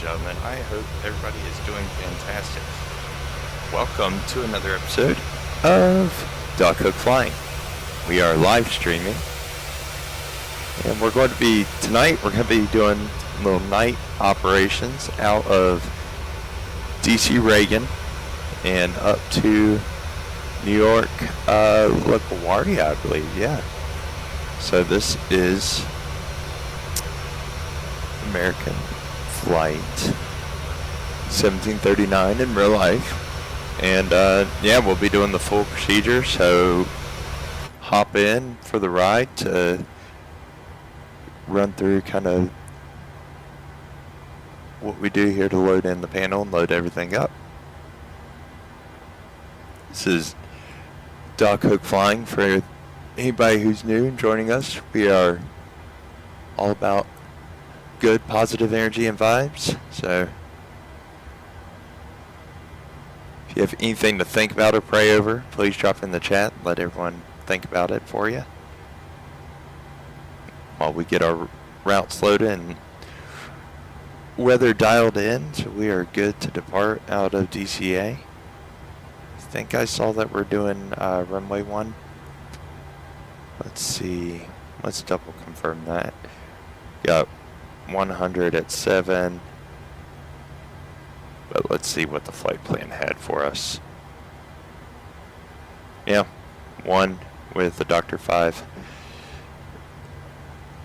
gentlemen. I hope everybody is doing fantastic. Welcome to another episode of Dog Hook Flying. We are live streaming, and we're going to be, tonight, we're going to be doing little night operations out of DC Reagan and up to New York, LaGuardia, I believe, yeah. So this is American Flight 1739 in real life, and yeah, we'll be doing the full procedure, so hop in for the ride to run through kind of what we do here to load in the panel and load everything up. This is Dog Hook Flying. For anybody who's new and joining us, we are all about good, positive energy and vibes. So if you have anything to think about or pray over, please drop in the chat. Let everyone think about it for you while we get our routes loaded and weather dialed in, so we are good to depart out of DCA. I think I saw that we're doing runway 1. Let's see. Let's double confirm that. Got 100 at 7. But let's see what the flight plan had for us. Yeah, 1 with the Dr. 5.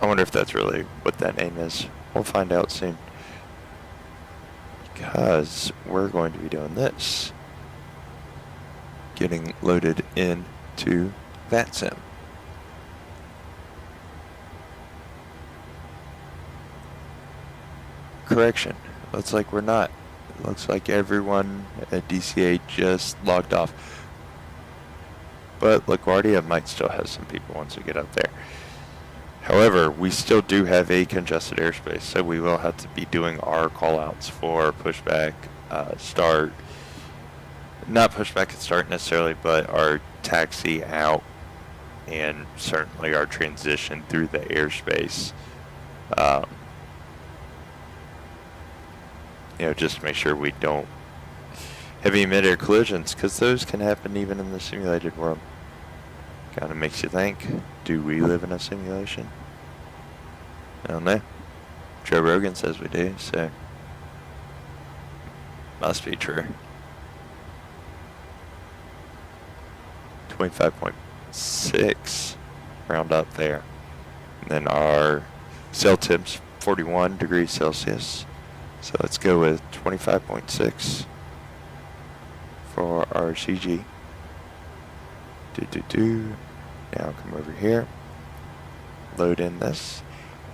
I wonder if that's really what that name is. We'll find out soon, because we're going to be doing this. Getting loaded into VATSIM. Correction, looks like we're not. It looks like everyone at DCA just logged off. But LaGuardia might still have some people once we get up there. However, we still do have a congested airspace, so we will have to be doing our callouts for pushback, start. Not pushback and start necessarily, but our taxi out and certainly our transition through the airspace. You know, just to make sure we don't have any mid-air collisions, because those can happen even in the simulated world. Kind of makes you think, do we live in a simulation? I don't know. Joe Rogan says we do, so must be true. 25.6, round up there. And then our cell temps 41 degrees Celsius. So let's go with 25.6 for our CG. Now come over here, load in this,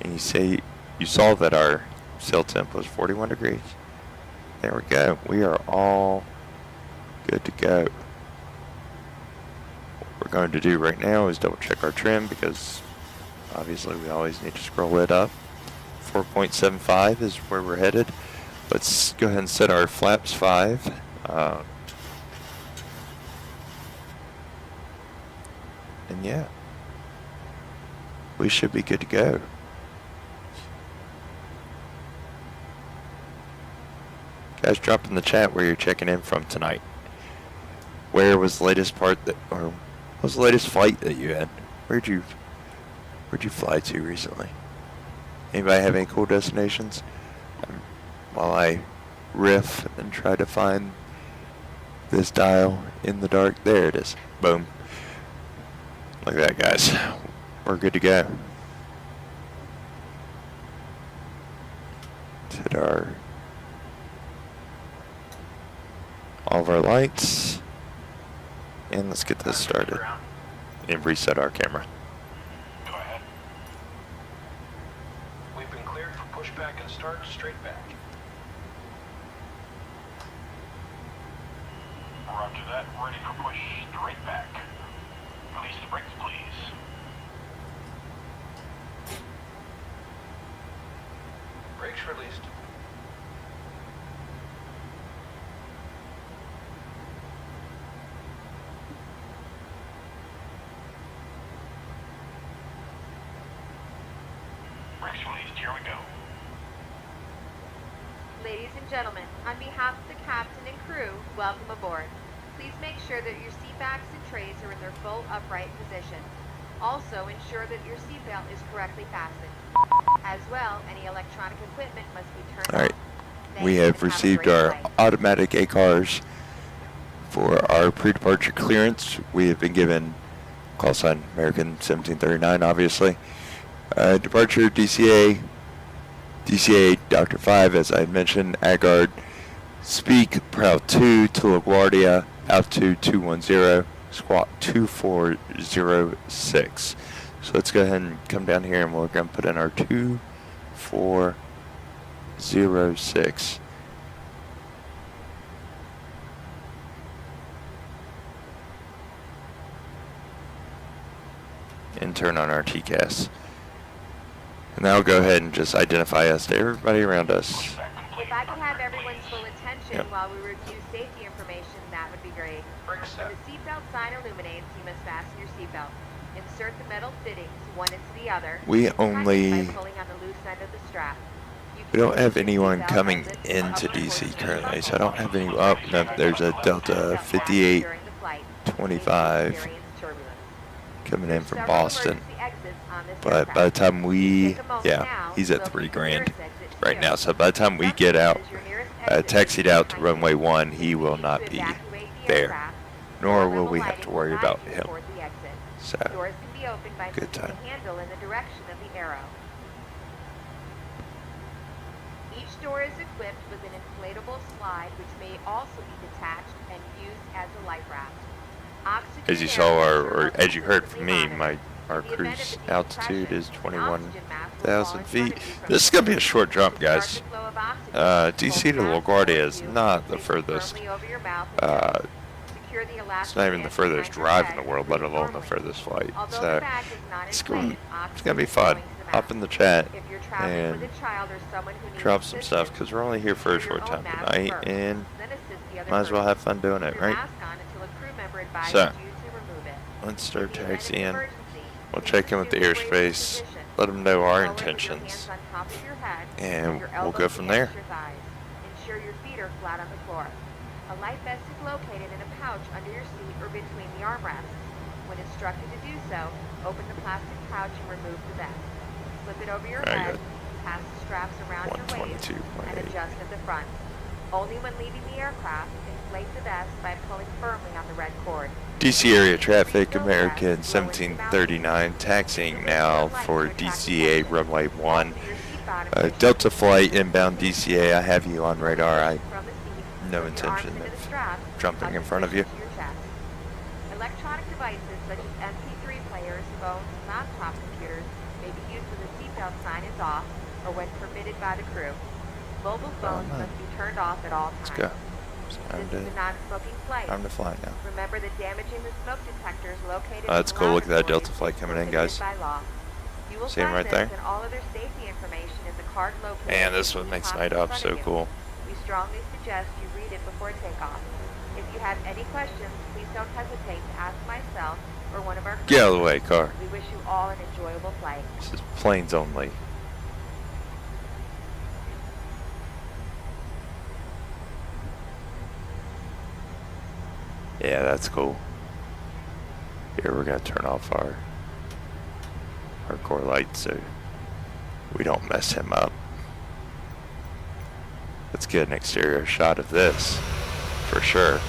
and you saw that our cell temp was 41 degrees. There we go. We are all good to go. What we're going to do right now is double check our trim, because obviously we always need to scroll it up. 4.75 is where we're headed. Let's go ahead and set our flaps 5. And yeah, we should be good to go. Guys, drop in the chat where you're checking in from tonight. Where was the latest part that, or what was the latest flight that you had? Where'd you fly to recently? Anybody have any cool destinations? While I riff and try to find this dial in the dark. There it is. Boom. Look at that, guys. We're good to go. Hit all of our lights. And let's get this started. And reset our camera. Go ahead. We've been cleared for pushback and start straight back. Roger that. Ready for push straight back. Release the brakes, please. Brakes released. Brakes released. Here we go. Ladies and gentlemen, on behalf of the captain and crew, welcome aboard. Please make sure that your seat backs and trays are in their full upright position. Also, ensure that your seatbelt is correctly fastened. As well, any electronic equipment must be turned All right. off. Thank We you have and a received great our flight. automatic ACARs for our pre-departure clearance. We have been given call sign American 1739, obviously. Departure DCA Dr. 5, as I mentioned, Agard, speak per altitude to LaGuardia, altitude 210, squawk 2406. So let's go ahead and come down here and we're going to put in our 2406. And turn on our TCAS. And that'll go ahead and just identify us to everybody around us. If I could have everyone's full attention Yep. while we review safety information, that would be great. When the seatbelt sign illuminates, you must fasten your seatbelt. Insert the metal fittings one into the other. We and tighten only- by pulling on the loose end of the strap. You We can don't have use your anyone seatbelt coming and lift into up DC towards the currently, so I front don't have any. wall. Oh, no, there's a Delta 58 During the flight, in case you 25 experience turbulence. coming in There's from several Boston. emergency exits on this But aircraft. by the time we, Take a moment yeah, now he's to at locate $3 the grand nearest exit right here. now. So by the time we get out, taxied out to runway 1, he will not be there, nor will we have to worry about him. So, Doors can be opened by good flipping time. the handle in the direction of the arrow. Each door is equipped with an inflatable slide which may also be detached and used as a life raft. Oxygen as you and saw, air or pressure are as you heard from me, constantly our monitored. In the event cruise of altitude is decompression, an oxygen mask will fall 21,000 in front feet. of you from This is going to be a short jump, To start guys. the flow of oxygen, DC hold to mask LaGuardia towards is you, not the place it furthest. firmly over your mouth and Uh, nose. Secure the It's not even the elastic furthest band behind your drive in head the world, and let breathe alone the normally. furthest flight. Although So the bag is not it's inflated, going to oxygen be is fun. flowing to the Hop mask. in the chat If you're traveling and with a child or someone who needs drop some stuff assistance, because we're only here for a secure your short own time mask tonight, first, and then assist the other might as well person. have fun doing Keep it, your right? mask on until a crew member advises So, you to remove it. let's start In the event of taxiing. emergency, We'll please check in with the assume a brace airspace, position. let them know our Forward with your intentions, hands on top of your head and your we'll go elbows from against there. your thighs. Ensure your feet are flat on the floor. A life vest is located in a pouch under your seat or between the armrests. When instructed to do so, open the plastic pouch and remove the vest. Slip it over your Very head, good. pass the straps around your waist, and 122.8. adjust at the front. Only when leaving the aircraft, inflate the vest by pulling firmly on the red cord. DC area traffic, American 1739, taxiing now for DCA runway 1. Delta flight inbound DCA, I have you on radar. No intention of jumping in front of you. Electronic devices such as MP3 players, phones, and laptop computers may be used when the seatbelt sign is off or when permitted by the crew. Mobile phones must be turned off at all times. Let's go. This is a non-smoking flight. Time to fly now. Remember that damaging the smoke detectors located That's in the cool. Look at that lavatories Delta flight coming in, prohibited guys. by law. You will See 'em find right this there? and all other safety information in the card located Man, this in one the makes top night in up front so of you. cool. We strongly suggest you read it before takeoff. If you have any questions, please don't hesitate to ask myself or one of our Get out of the crew way, members. car. We wish you all an enjoyable flight. This is planes only. Yeah, that's cool. Here, we're gonna turn off our core lights so we don't mess him up. Let's get an exterior shot of this for sure.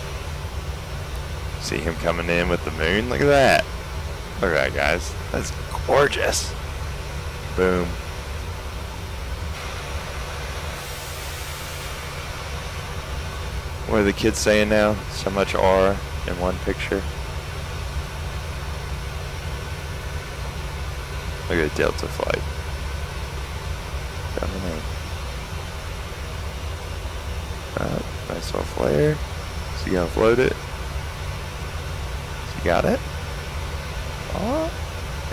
See him coming in with the moon? Look at that. Look at that, guys. That's gorgeous. Boom. What are the kids saying now? So much aura in one picture. Look at the Delta flight. Coming in. Nice little flare. So you gonna float it? You got it? Oh,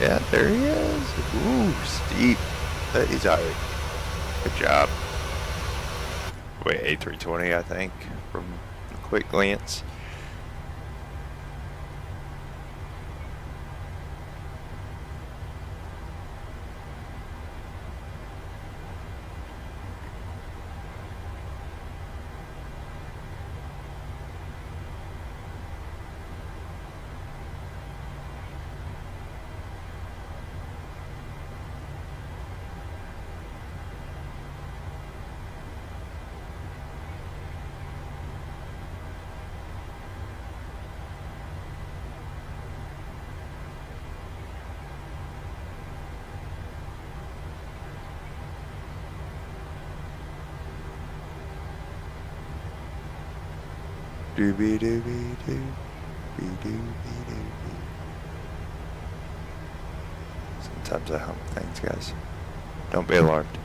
yeah, there he is. Ooh, steep. But he's alright. Good job. Wait, A320, I think, from a quick glance. Doobie doobie doo. Doobie doobie. Sometimes I hum things, guys. Don't be alarmed.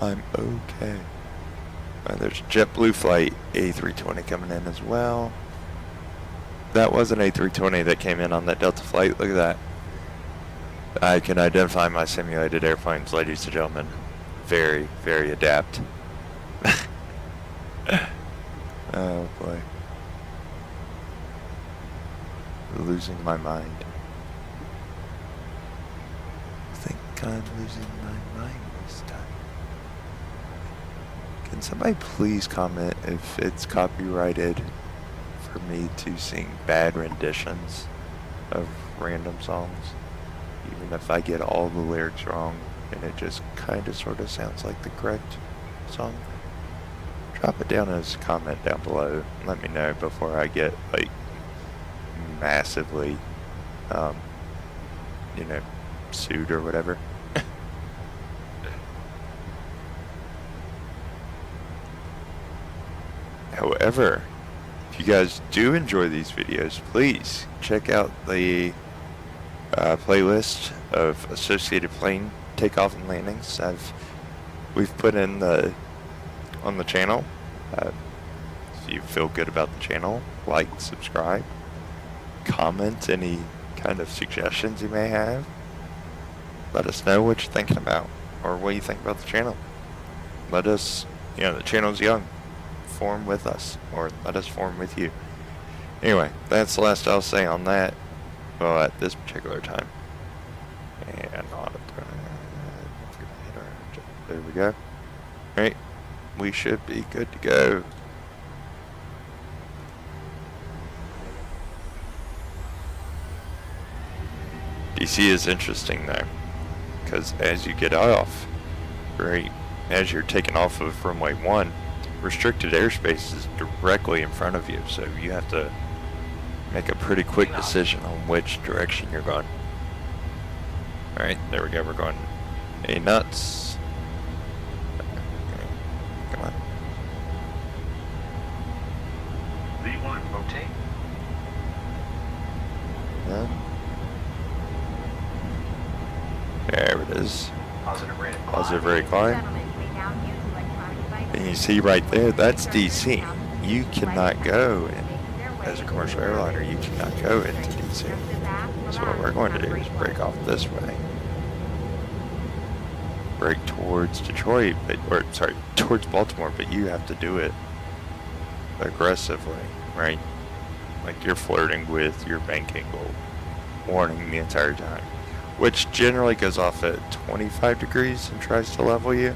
I'm okay. There's a JetBlue flight A320 coming in as well. That was an A320 that came in on that Delta flight. Look at that. I can identify my simulated airplanes, ladies and gentlemen. Very, very adept. Oh boy. Losing my mind. I think I'm losing my mind this time. Can somebody please comment if it's copyrighted for me to sing bad renditions of random songs? Even if I get all the lyrics wrong and it just kind of sort of sounds like the correct song. Drop it down as a comment down below. Let me know before I get like massively, you know, sued or whatever. However, if you guys do enjoy these videos, please check out the playlist of associated plane takeoff and landings we've put in on the channel. If you feel good about the channel, like, subscribe, comment any kind of suggestions you may have. Let us know what you're thinking about or what you think about the channel. Let us, the channel's young. Form with us, or let us form with you. Anyway, that's the last I'll say on that. Well, at this particular time. And on there we go. Alright, we should be good to go. DC is interesting though, because as you get off, right, as you're taking off of runway 1, restricted airspace is directly in front of you, so you have to make a pretty quick decision on which direction you're going. Alright, there we go, we're going A nuts. Okay, come on. V1, rotate. Yeah. There it is. Positive rate of climb. Positive rate of climb. Gentlemen, we now use electronic devices. And you see right there, that's DC. You cannot go in, as a commercial airliner, you cannot go into DC. So what we're going to do is break off this way. Break towards Detroit, towards Baltimore, but you have to do it aggressively, right? Like you're flirting with your bank angle warning the entire time, which generally goes off at 25 degrees and tries to level you.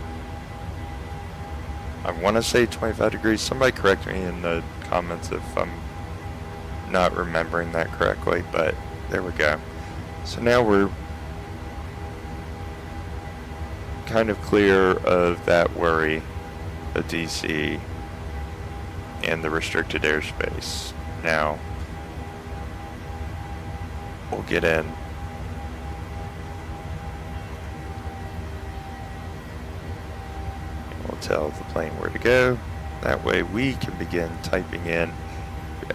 I want to say 25 degrees. Somebody correct me in the comments if I'm not remembering that correctly, but there we go. So now we're kind of clear of that worry of DC and the restricted airspace. Now we'll get in. We'll tell the plane where to go. That way we can begin typing in.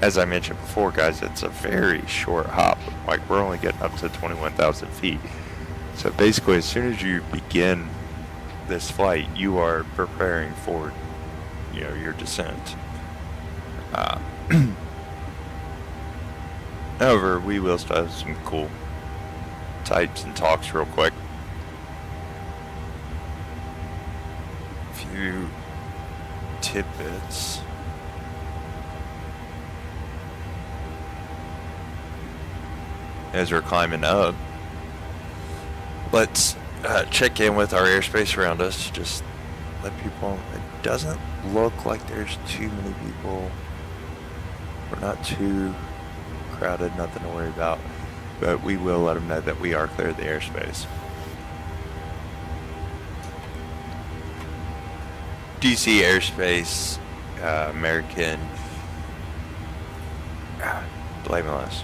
As I mentioned before, guys, it's a very short hop. Like, we're only getting up to 21,000 feet. So basically, as soon as you begin this flight, you are preparing for, your descent. However, we will still have some cool types and talks real quick. A few tidbits. As we're climbing up, let's check in with our airspace around us. Just let people. It doesn't look like there's too many people. We're not too crowded, nothing to worry about. But we will let them know that we are clear of the airspace. DC airspace, American. Blameless.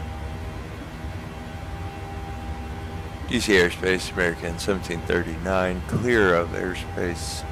DC airspace, American 1739, clear of airspace.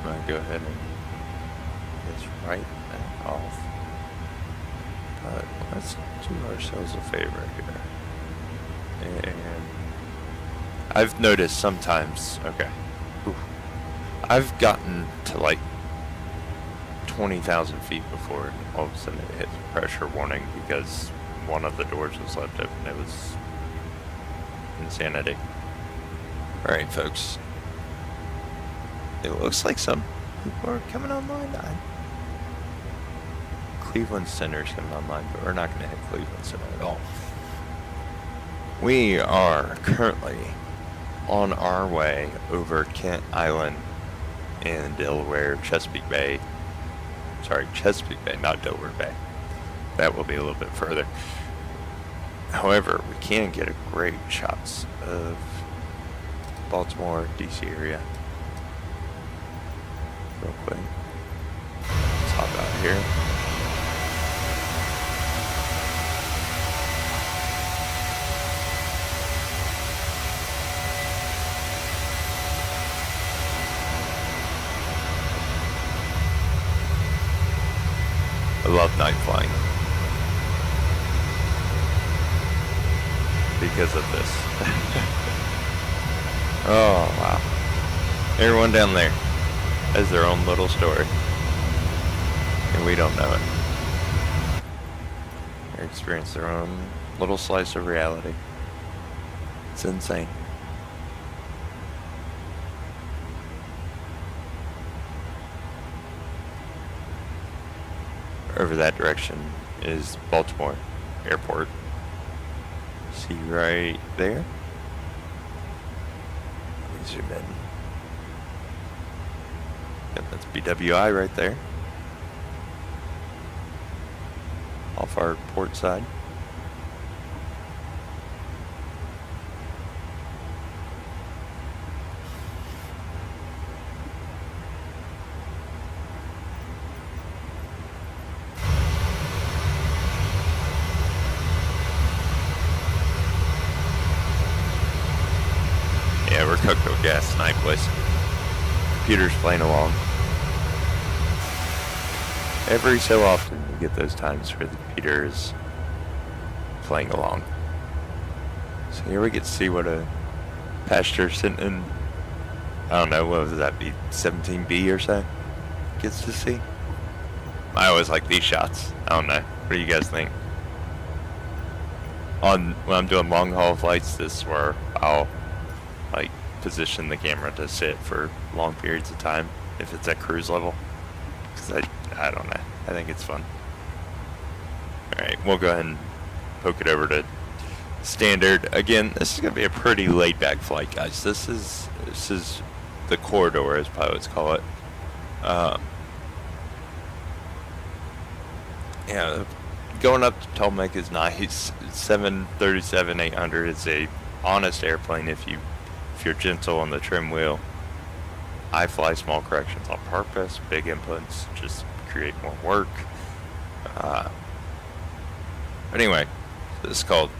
I'm gonna go ahead and just right back off. But let's do ourselves a favor here. And I've noticed sometimes, okay, ooh, I've gotten to like 20,000 feet before and all of a sudden it hits pressure warning because one of the doors was left open. It was insanity. Alright folks, it looks like some people are coming online. Cleveland Center's coming online, but we're not going to hit Cleveland Center at all. We are currently on our way over Kent Island in Delaware, Chesapeake Bay. Sorry, Chesapeake Bay, not Delaware Bay. That will be a little bit further. However, we can get a great shots of Baltimore, DC area. Real quick. Let's hop out here. I love night flying because of this. Oh wow. Everyone down there has their own little story and we don't know it. They experience their own little slice of reality. It's insane. Over that direction is Baltimore Airport. See right there? Let me zoom in. Yep, that's BWI right there. Off our port side. Yeah, we're cooked with gas tonight, boys. Computer's playing along. Every so often you get those times where the computer is playing along. So here we get to see what a passenger sitting in, I don't know, what would that be, 17B or so, gets to see. I always like these shots. I don't know. What do you guys think? When I'm doing long haul flights, this is where I'll like position the camera to sit for long periods of time if it's at cruise level, because I don't know, I think it's fun. Alright, we'll go ahead and poke it over to standard. Again, this is going to be a pretty laid back flight, guys. This is the corridor, as pilots call it. Yeah, going up to Tolmec is nice. 737-800 is a honest airplane if you're gentle on the trim wheel. I fly small corrections on purpose. Big inputs just create more work. But anyway, this is called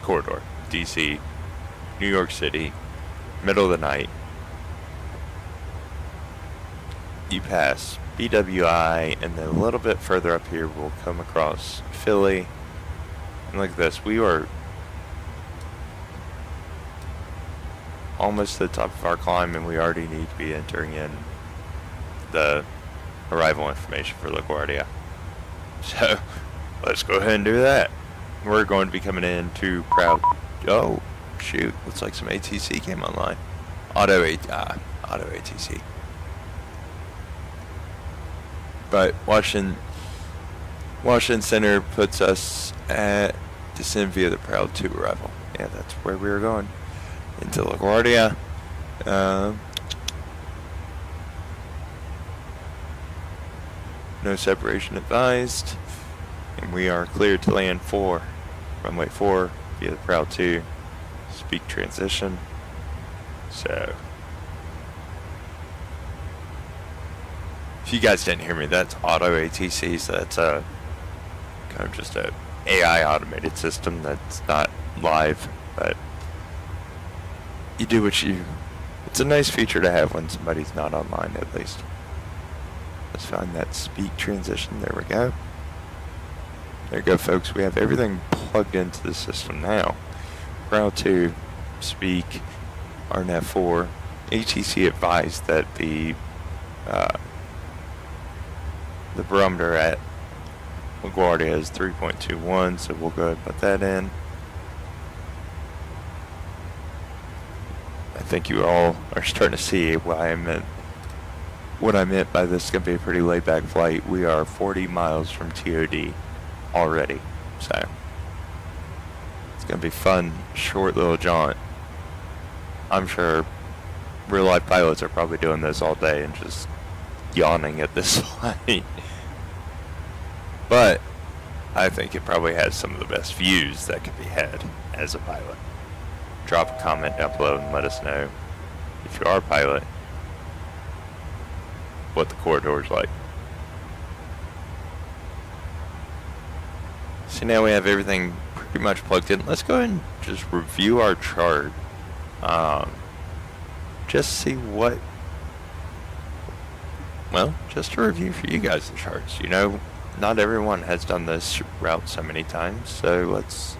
Corridor. DC, New York City, middle of the night. You pass BWI, and then a little bit further up here we'll come across Philly. And look at this, we are almost to the top of our climb, and we already need to be entering in the arrival information for LaGuardia. So let's go ahead and do that. We're going to be coming in to oh shoot, looks like some ATC came online. Auto ATC. But Washington Center puts us at descend via the Proud 2 arrival. Yeah, that's where we were going. Into LaGuardia. No separation advised. And we are cleared to land 4. Runway 4 via the Proud 2. Speak transition. So, if you guys didn't hear me, that's auto ATC, so that's a kind of just a AI automated system that's not live, but you do what you It's a nice feature to have when somebody's not online, at least. Let's find that speak transition. There we go. There you go, folks. We have everything plugged into the system now. Route 2, speak, RNAV 4. ATC advised that the barometer at LaGuardia is 3.21, so we'll go ahead and put that in. I think you all are starting to see what I meant by this is going to be a pretty laid-back flight. We are 40 miles from TOD already, so it's going to be fun, short little jaunt. I'm sure real-life pilots are probably doing this all day and just yawning at this flight. But I think it probably has some of the best views that can be had as a pilot. Drop a comment down below and let us know, if you are a pilot, what the corridor is like. So now we have everything pretty much plugged in. Let's go ahead and just review our chart. Just see what, well, just to review for you guys the charts. You know, not everyone has done this route so many times, so let's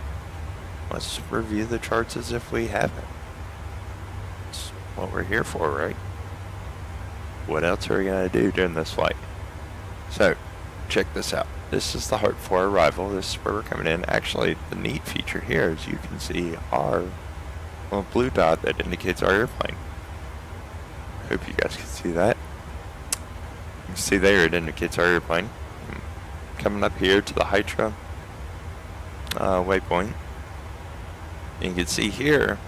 review the charts as if we haven't. It's what we're here for, right? What else are we going to do during this flight? So, check this out. This is the Heart 4 arrival. This is where we're coming in. Actually, the neat feature here is you can see our little blue dot that indicates our airplane. Hope you guys can see that. You can see there it indicates our airplane. Coming up here to the Hydra waypoint. You can see here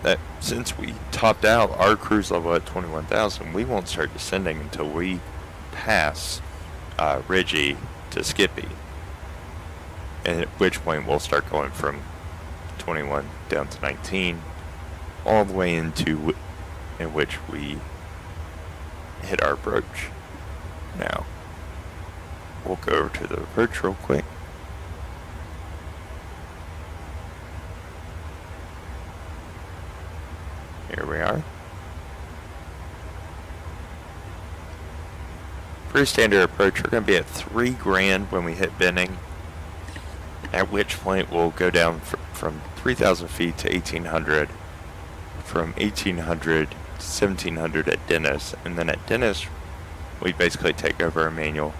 that since we topped out our cruise level at 21,000, we won't start descending until we pass Reggie to Skippy, and at which point we'll start going from 21 down to 19, all the way into in which we hit our approach. Now, we'll go over to the approach real quick. Here we are. Pretty standard approach. We're going to be at 3 grand when we hit Benning, at which point we'll go down from 3,000 feet to 1,800, from 1,800 to 1,700 at Dennis, and then at Dennis we basically take over a manual.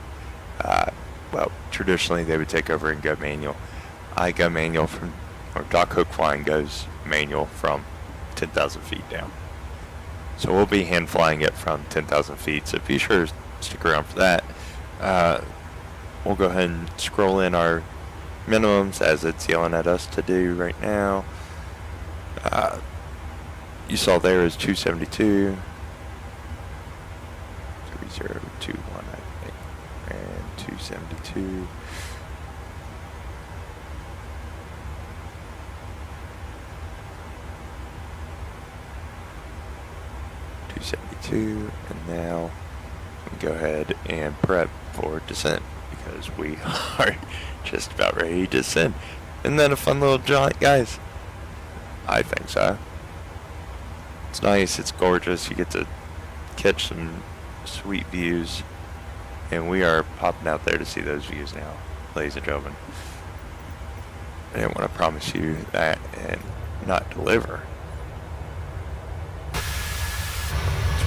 Well, traditionally they would take over and go manual. I go manual from, or Doc Hook Flying goes manual from 10,000 feet down. So we'll be hand flying it from 10,000 feet, so be sure to stick around for that. We'll go ahead and scroll in our minimums as it's yelling at us to do right now. You saw there is 272, 3021 I think, and 272. And now we go ahead and prep for descent because we are just about ready to descend. Isn't that a fun little jaunt, guys? I think so. It's nice, it's gorgeous, you get to catch some sweet views, and we are popping out there to see those views now, ladies and gentlemen. I didn't want to promise you that and not deliver.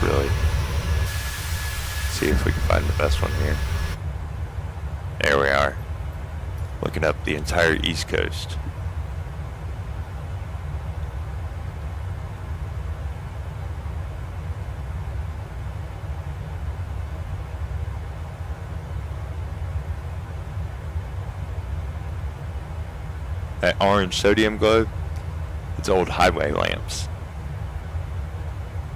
Really see if we can find the best one here. There we are, looking up the entire East Coast. That orange sodium globe, it's old highway lamps.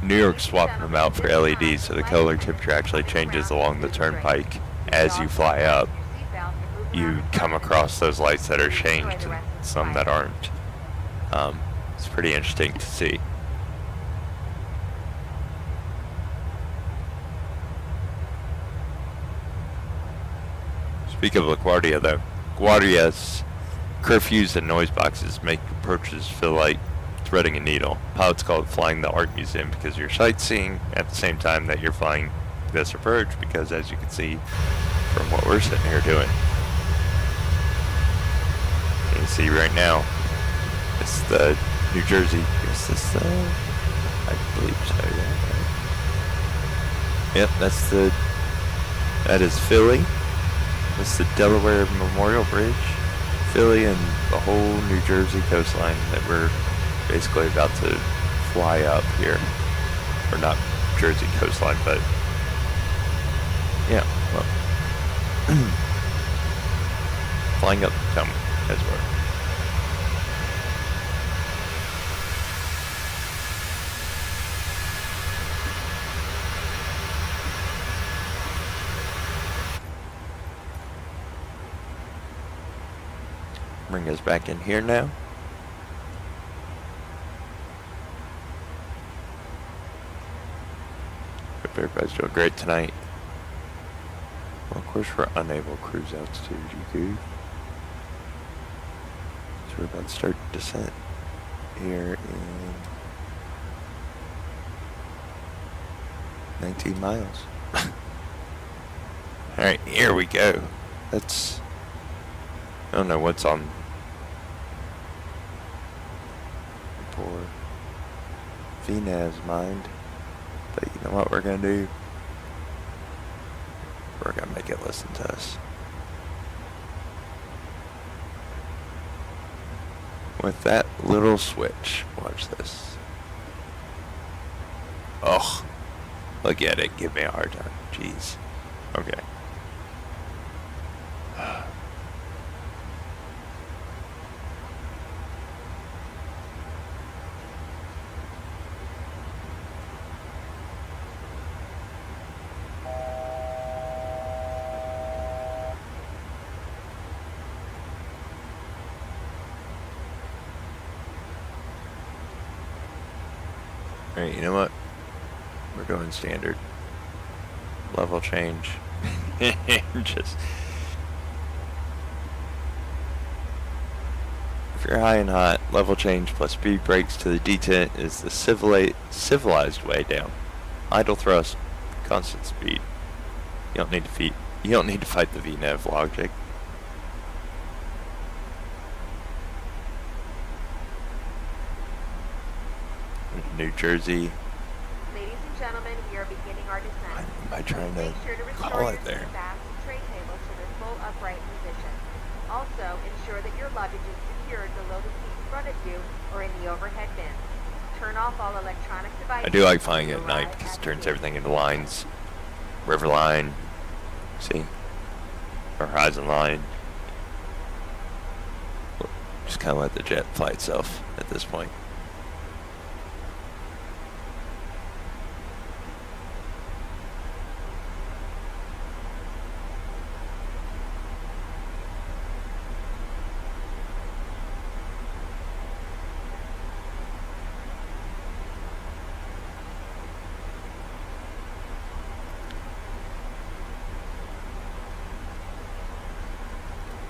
New York's swapping them out for LEDs, so the color temperature actually changes along the turnpike as you fly up. You come across those lights that are changed and some that aren't. It's pretty interesting to see. Speak of LaGuardia though, LaGuardia's curfews and noise boxes make approaches feel like threading a needle. Pilots call it flying the art museum because you're sightseeing at the same time that you're flying this approach, because as you can see from what we're sitting here doing, you can see right now, it's the New Jersey, is this the, I believe so, yeah. Yep, that is Philly. That's the Delaware Memorial Bridge. Philly and the whole New Jersey coastline that we're basically about to fly up here. Or not Jersey coastline, but yeah, well, flying up the Potomac as well. Bring us back in here now. Hope everybody's doing great tonight. Well, of course, we're unable to cruise altitude, you goof. So we're about to start descent here in 19 miles. Alright, here we go. That's, I don't know what's on poor VNAV's mind, but you know what we're gonna do? We're gonna make it listen to us. With that little switch, watch this. Oh, look at it, give me a hard time. Jeez. Okay. Alright, you know what? We're going standard. Level change. Just. If you're high and hot, level change plus speed brakes to the detent is the civilized way down. Idle thrust, constant speed. You don't need to fight the VNAV logic. New Jersey. Ladies and gentlemen, we are beginning our descent. Am I trying Make to sure to restore call your it there? seat backs and tray tables to their full upright position. Also, ensure that your luggage is secured below the seat in front of you or in the overhead bins. Turn off all electronic devices. I do like flying at night because it turns everything into lines. River line, see? Or horizon line. Just kind of let the jet fly itself at this point.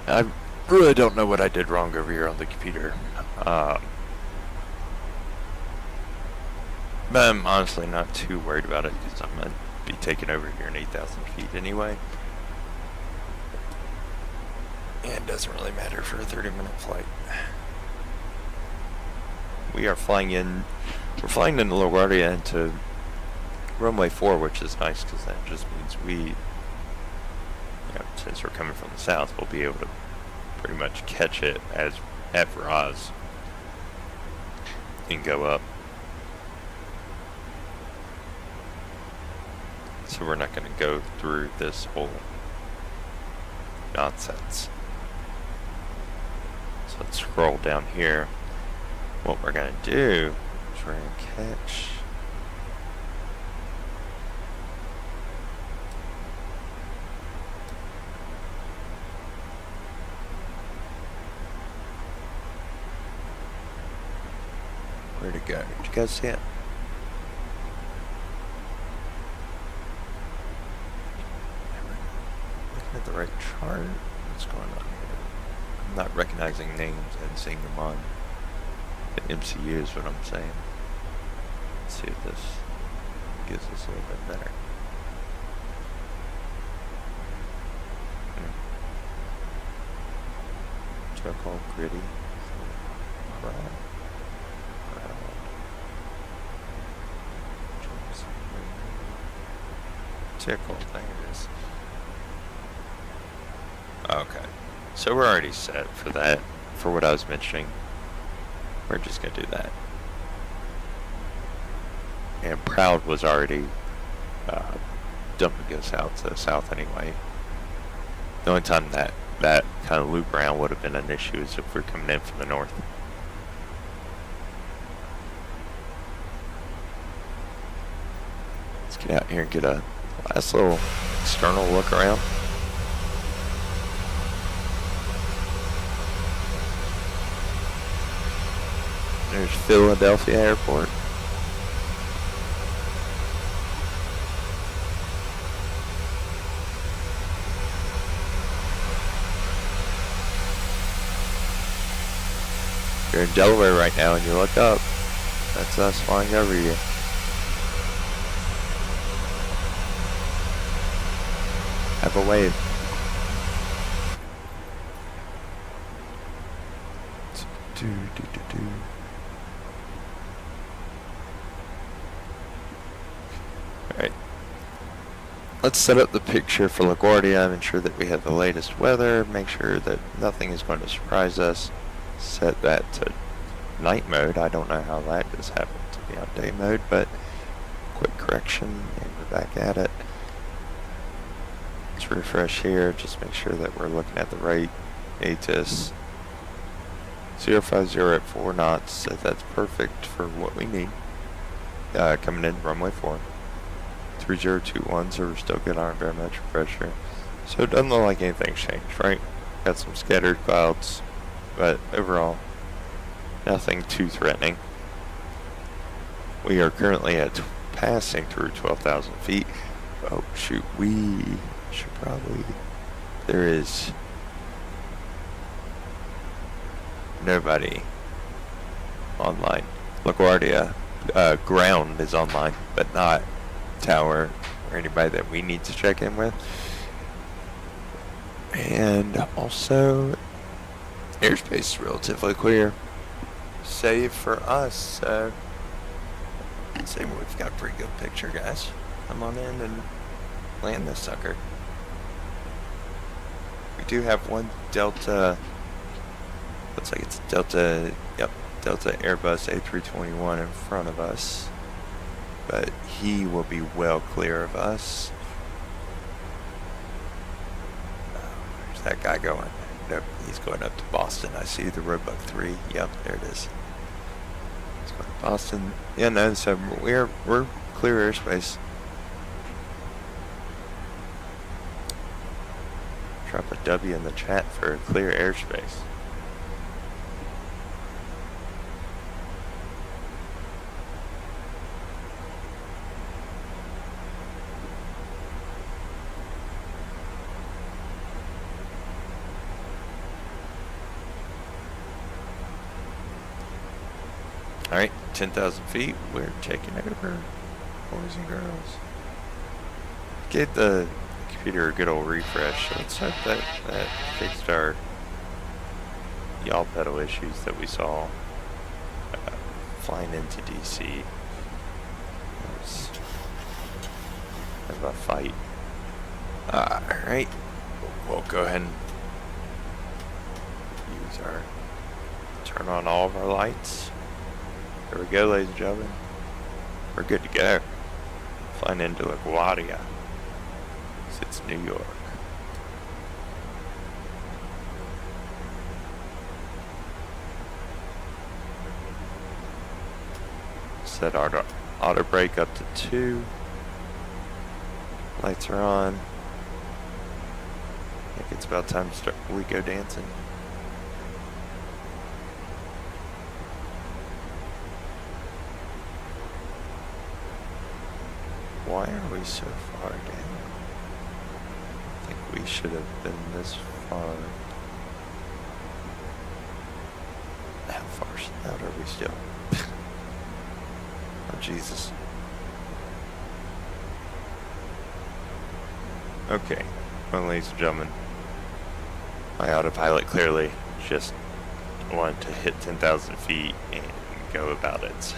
I really don't know what I did wrong over here on the computer. But I'm honestly not too worried about it because I'm going to be taking over here in 8,000 feet anyway. And it doesn't really matter for a 30-minute flight. We're flying in LaGuardia into Runway 4, which is nice because that just means we, since we're coming from the south, we'll be able to pretty much catch it as at Roz and go up. So we're not going to go through this whole nonsense. So let's scroll down here. What we're going to do is we're going to catch where'd it go? Did you guys see it? Looking at the right chart? What's going on here? I'm not recognizing names and seeing them on The MCU is what I'm saying. Let's see if this gives us a little bit better. Charcoal, gritty, brown, charcoal, there it is. Okay, so we're already set for that, for what I was mentioning. We're just gonna do that. And Proud was already dumping us out to the south anyway. The only time that kind of loop around would have been an issue is if we're coming in from the north. Let's get out here and get a last little external look around. There's Philadelphia Airport. You're in Delaware right now and you look up, that's us flying over you. Have a wave. Alright. Let's set up the picture for LaGuardia, ensure that we have the latest weather, make sure that nothing is going to surprise us. Set that to night mode. I don't know how that just happened to be on day mode, but quick correction and we're back at it. Let's refresh here, just make sure that we're looking at the right ATIS. 050 at 4 knots, so that's perfect for what we need. Coming in runway 4. 3021, so we're still good on our barometric pressure. So it doesn't look like anything's changed, right? Got some scattered clouds, but overall, nothing too threatening. We are currently at passing through 12,000 feet. Oh shoot, we should probably, there is nobody online. LaGuardia ground is online, but not tower or anybody that we need to check in with. And also, airspace is relatively clear, save for us. So, I'd say we've got a pretty good picture, guys. Come on in and land this sucker. We do have one Delta. Looks like it's Delta. Yep, Delta Airbus A321 in front of us, but he will be well clear of us. Where's that guy going? Nope, he's going up to Boston. I see the Roebuck 3. Yep, there it is. He's going to Boston. Yeah, no, so we're clear airspace. Drop a W in the chat for clear airspace. Alright, 10,000 feet, we're taking over, boys and girls. Get the computer a good old refresh. So let's hope that fixed our yaw pedal issues that we saw flying into DC. It was kind of a fight. Alright, we'll go ahead and use turn on all of our lights. There we go, ladies and gentlemen. We're good to go. Flying into LaGuardia. It's New York. Set auto brake up to 2. Lights are on. I think it's about time to start. We go dancing. Why are we so far down? I think we should have been this far. How far hours out are we still? Oh, Jesus. Okay, well, ladies and gentlemen, my autopilot clearly just wanted to hit 10,000 feet and go about it. So,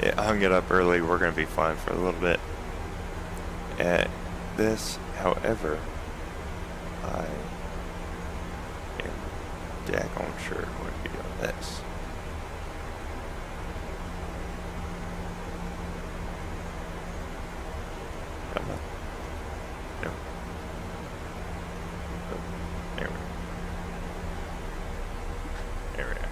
yeah, I hung it up early. We're going to be flying for a little bit at this. However, I am daggone sure what to be on this. Come on. No. Oh, there we go. There we are.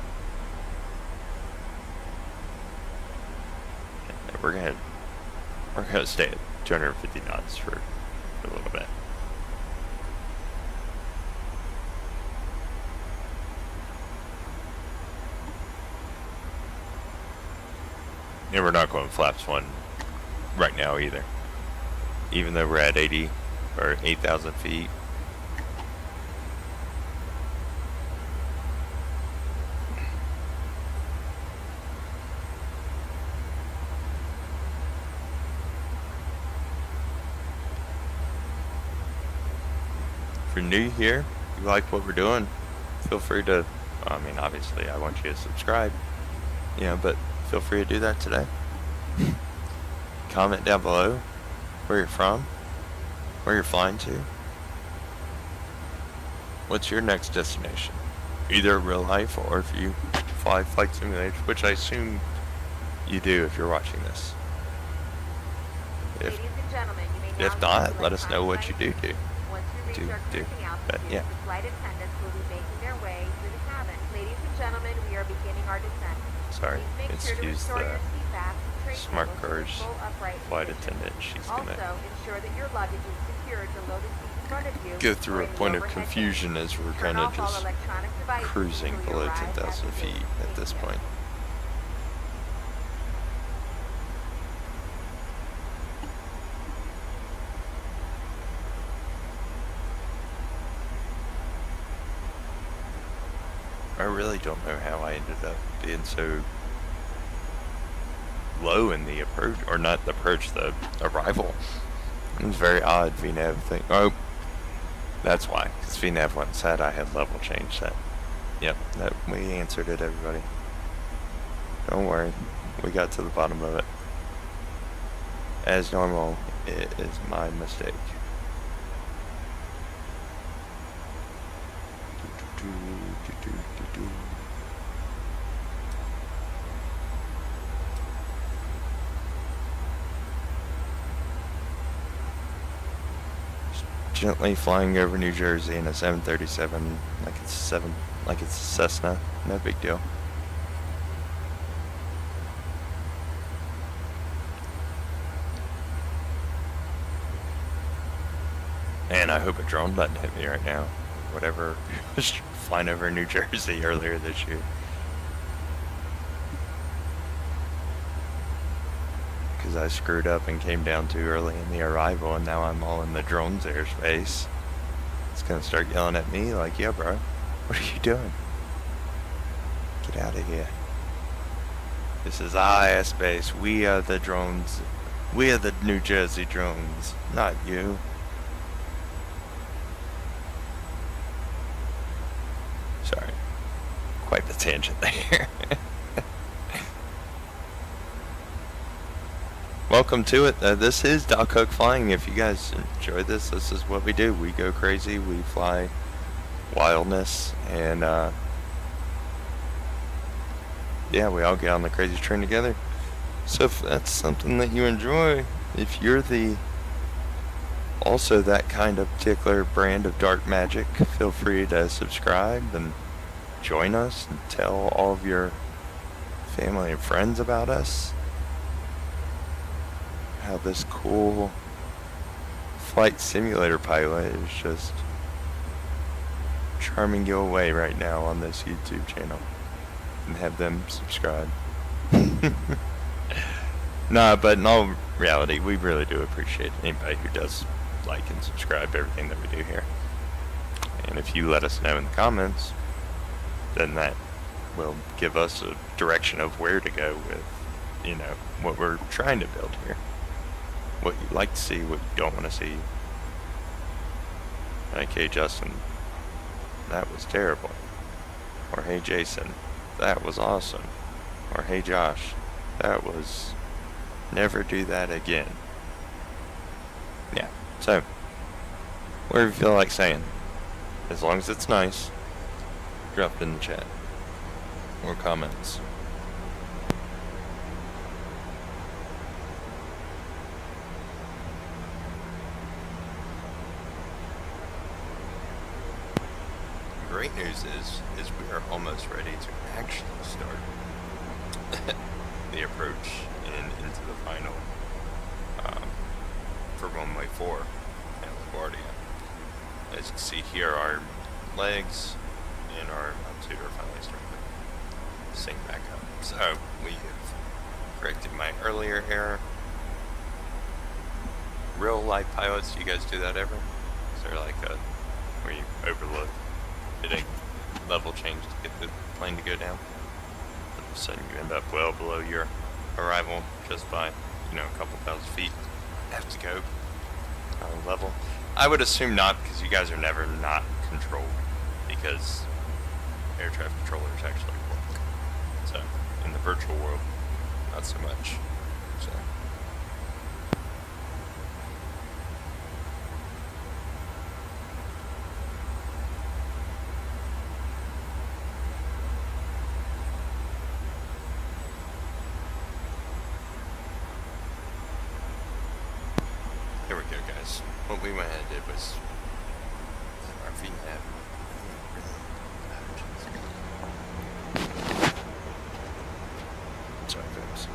And we're gonna stay at 250 knots for a little bit. And we're not going flaps 1 right now either. Even though we're at 80 or 8,000 feet. If you're new here, you like what we're doing, feel free to, I mean, obviously I want you to subscribe, you know, but feel free to do that today. Comment down below where you're from, where you're flying to. What's your next destination? Either real life or if you fly flight simulators, which I assume you do if you're watching this. Ladies and gentlemen, you may now If not, use let us know what you do. Once we reach our cruising But altitude, yeah. the flight attendants will be making their way through the cabin. Ladies and gentlemen, we are beginning our descent. Sorry, Please make sure to excuse restore the your seat backs and tray smart tables to cars their full upright flight position. attendant. She's Also, gonna ensure that your luggage is secured below the seat in front of you. go or through a in the point of overhead bin. confusion as we're Turn kind of off all just electronic devices cruising until you below arrive at 10,000 the feet gate. at this Thank you. point. I really don't know how I ended up being so low in the approach, or not the approach, the arrival. It was very odd, VNAV thing. Oh, that's why, because VNAV once said I had level change set. Yep, that, we answered it, everybody. Don't worry, we got to the bottom of it. As normal, it is my mistake. Gently flying over New Jersey in a 737, like it's a Cessna, no big deal. And I hope a drone doesn't hit me right now. Whatever was flying over New Jersey earlier this year. Because I screwed up and came down too early in the arrival, and now I'm all in the drone's airspace. It's gonna start yelling at me like, "Yeah, bro, what are you doing? Get out of here. This is our airspace. We are the drones. We are the New Jersey drones, not you." Sorry. Quite the tangent there. Welcome to it. This is Doc Hook Flying. If you guys enjoy this, this is what we do. We go crazy. We fly wildness. And, yeah, we all get on the crazy train together. So if that's something that you enjoy, if you're also that kind of particular brand of dark magic, feel free to subscribe and join us and tell all of your family and friends about us. How this cool flight simulator pilot is just charming you away right now on this YouTube channel, and have them subscribe. Nah, but in all reality, we really do appreciate anybody who does like and subscribe to everything that we do here. And if you let us know in the comments, then that will give us a direction of where to go with, you know, what we're trying to build here. What you like to see, what you don't want to see. Like, hey Justin, that was terrible. Or hey Jason, that was awesome. Or hey Josh, that was, never do that again. Yeah, so, whatever you feel like saying, as long as it's nice, drop it in the chat or comments. Great news is we are almost ready to actually start the approach into the final for runway 4 at LaGuardia. As you can see here, our legs and our altitude are finally starting to sync back up. So we have corrected my earlier error. Real life pilots, do you guys do that ever? Is there like a where you overlook hitting level change to get the plane to go down? All of a sudden you end up well below your arrival just by, you know, a couple thousand feet. Have to go level. I would assume not, because you guys are never not controlled, because air traffic controllers actually work. So in the virtual world, not so much. So. Here we go, guys. What we went ahead and did was our VNAV. Sorry, folks.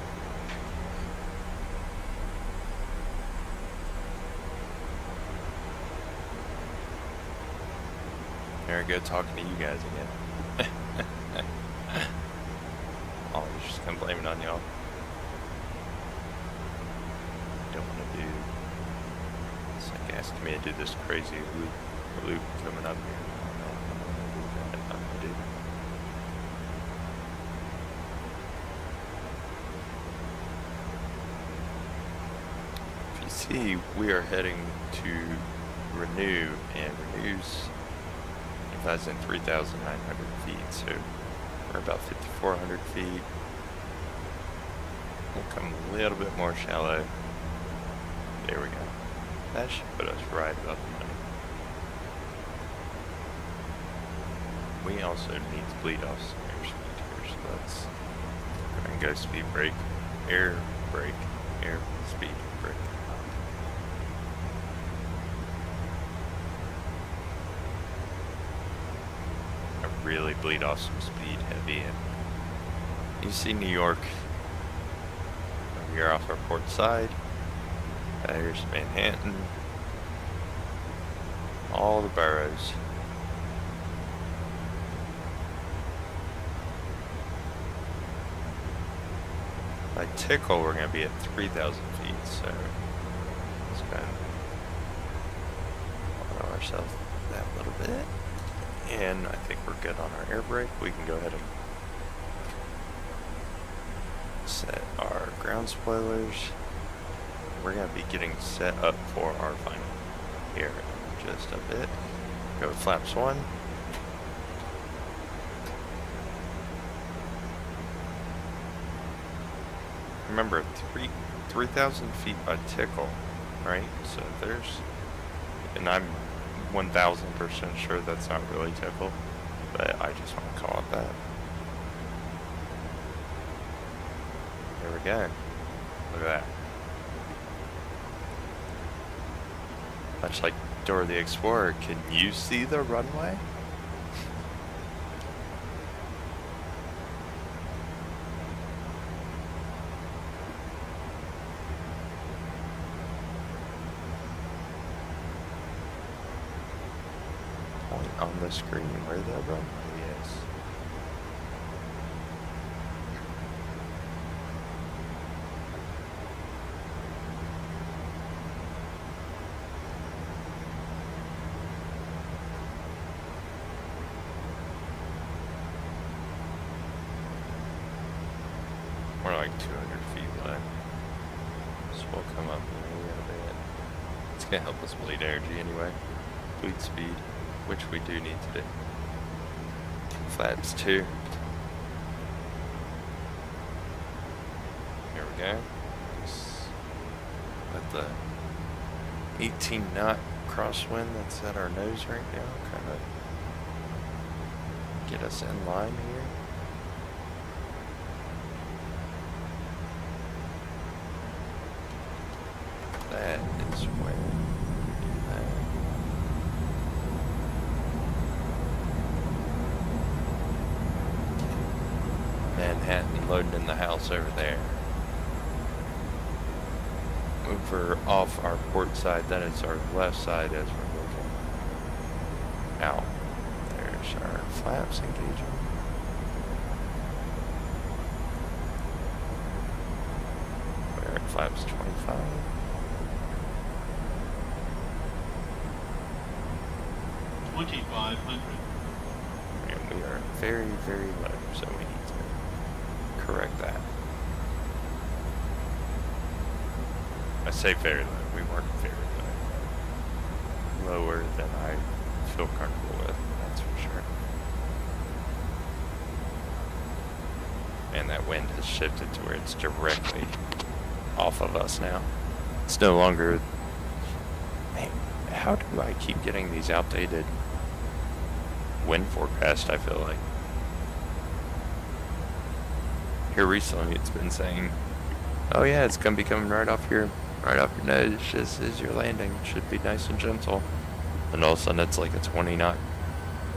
There we go, talking to you guys again. Oh, I was just gonna blame it on y'all. Don't want to do. It's like asking me to do this crazy loop coming up here. I'm gonna do. If you see, we are heading to Renew, and Renew's 3,900 feet, so we're about 5,400 feet. We'll come a little bit more shallow. There we go. That should put us right about the money. We also need to bleed off some airspeed here, so let's go ahead and go speed brake, air brake, air speed brake. I really bleed off some speed heavy, and you see New York. We're off our port side. There's Manhattan, all the boroughs. By tickle, we're going to be at 3,000 feet, so let's go ahead and allow ourselves that little bit. And I think we're good on our air brake. We can go ahead and set our ground spoilers. We're going to be getting set up for our final here in just a bit. Go with flaps 1. Remember, 3,000 feet by tickle, right? So there's, and I'm 1,000% sure that's not really tickle, but I just want to call it that. There we go. Look at that. Much like Dora the Explorer, can you see the runway? Point on the screen where the runway is. More like 200 feet low. So we'll come up a little bit. It's gonna help us bleed energy anyway. Bleed speed, which we do need to do. Flaps 2. Here we go. Just let the 18 knot crosswind that's at our nose right now kind of get us in line here. That is where we do that. Manhattan loading in the house over there. Over off our port side, then it's our left side as we're looking out. There's our flaps engaging. We're at flaps 25. And we are very, very low, so we need to correct that. I say very low, we weren't very low. Lower than I feel comfortable with, that's for sure. And that wind has shifted to where it's directly off of us now. It's no longer... Man, how do I keep getting these outdated wind forecasts, I feel like? Here recently it's been saying, oh yeah, it's gonna be coming right off your nose just as you're landing. It should be nice and gentle. And all of a sudden it's like a 20 knot,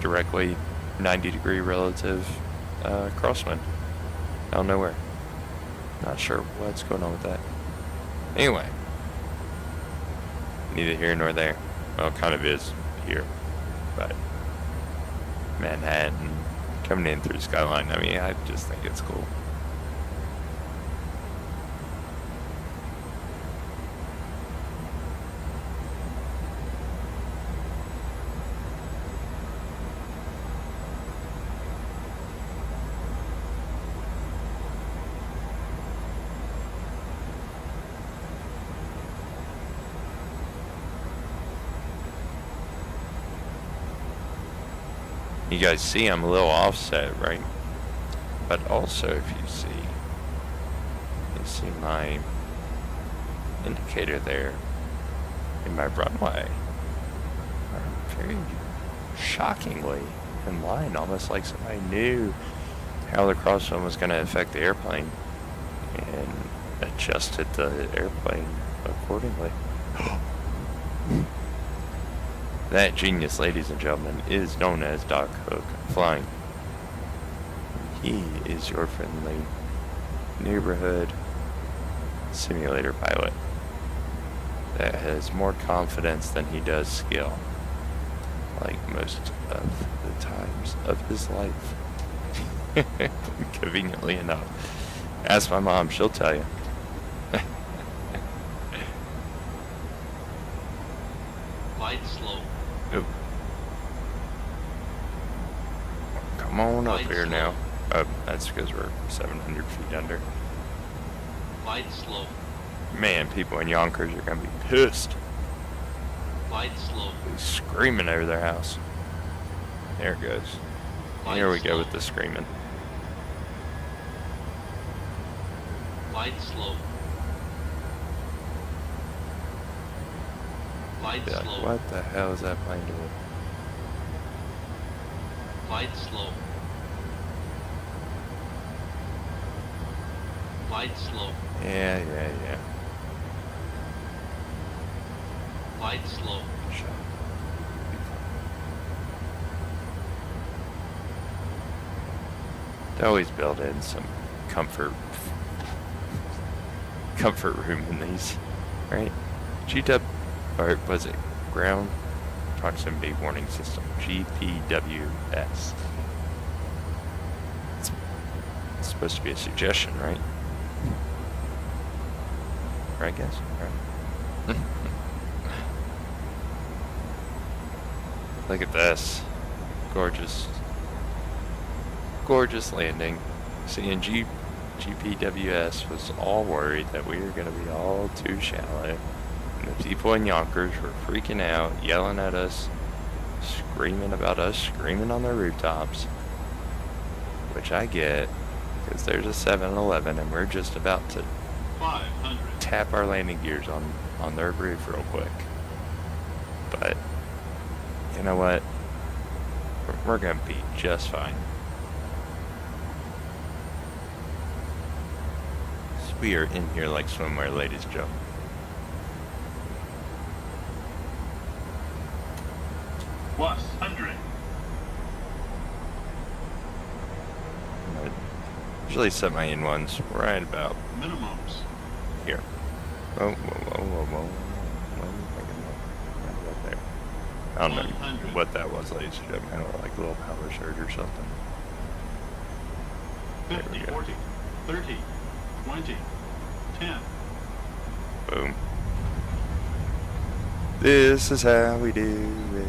directly 90-degree relative crosswind out of nowhere. Not sure what's going on with that. Anyway, neither here nor there. Well, it kind of is here, but Manhattan coming in through skyline, I mean, I just think it's cool. You guys see I'm a little offset, right? But also, if you see my indicator there in my runway are very shockingly in line, almost like somebody knew how the crosswind was going to affect the airplane and adjusted the airplane accordingly. That genius, ladies and gentlemen, is known as Doc Hook Flying. He is your friendly neighborhood simulator pilot that has more confidence than he does skill, like most of the times of his life. Conveniently enough. Ask my mom, she'll tell you. Light slow. Oop. Come on up here now. Oh, that's because we're 700 feet under. Light slow. Man, people in Yonkers are gonna be pissed. Light slow. They're screaming over their house. There it goes. Light Here we slow. go with the screaming. Light slow. Light Be like, slow. what the hell is that plane doing? Light slow. Light slow. Yeah. Light slow. Shut up. They always build in some comfort room in these, right? GW, or was it Ground Proximity Warning System, GPWS. It's supposed to be a suggestion, right? Right, guys? Right. Look at this. Gorgeous. Gorgeous landing. Seeing GPWS was all worried that we were going to be all too shallow. And the people in Yonkers were freaking out, yelling at us, screaming about us, screaming on their rooftops. Which I get, because there's a 7-Eleven and we're just about to 500. tap our landing gears on their roof real quick. But, you know what? We're going to be just fine. So we are in here like swimwear, ladies and gentlemen. Plus 100. I usually set my in ones right about Minimums. here. Whoa, whoa, whoa, whoa, whoa. Right about there. I don't know 100. what that was, ladies and gentlemen. Kind of like a little power surge or something. There we 50, go. 40, 30, 20, 10. Boom. This is how we do it.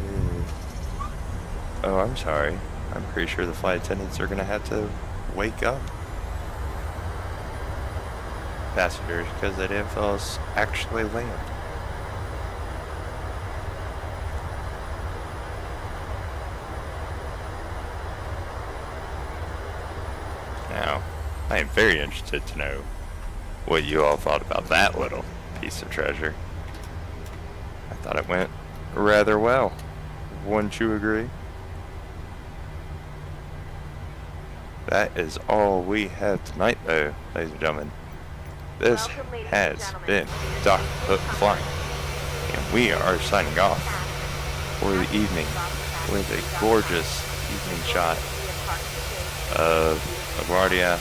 Oh, I'm sorry. I'm pretty sure the flight attendants are going to have to wake up passengers because they didn't feel us actually land. Now, I am very interested to know what you all thought about that little piece of treasure. I thought it went rather well. Wouldn't you agree? That is all we have tonight, though, ladies and gentlemen. This Welcome, ladies and has gentlemen. been Doc Hook Flying, and we are signing off for the evening with a gorgeous evening shot of LaGuardia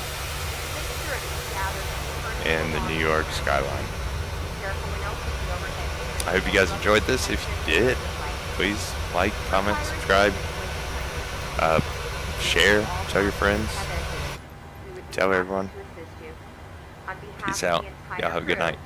and the New York skyline. I hope you guys enjoyed this. If you did, please like, comment, subscribe, share, tell your friends, tell everyone. Peace out. Y'all have a good night.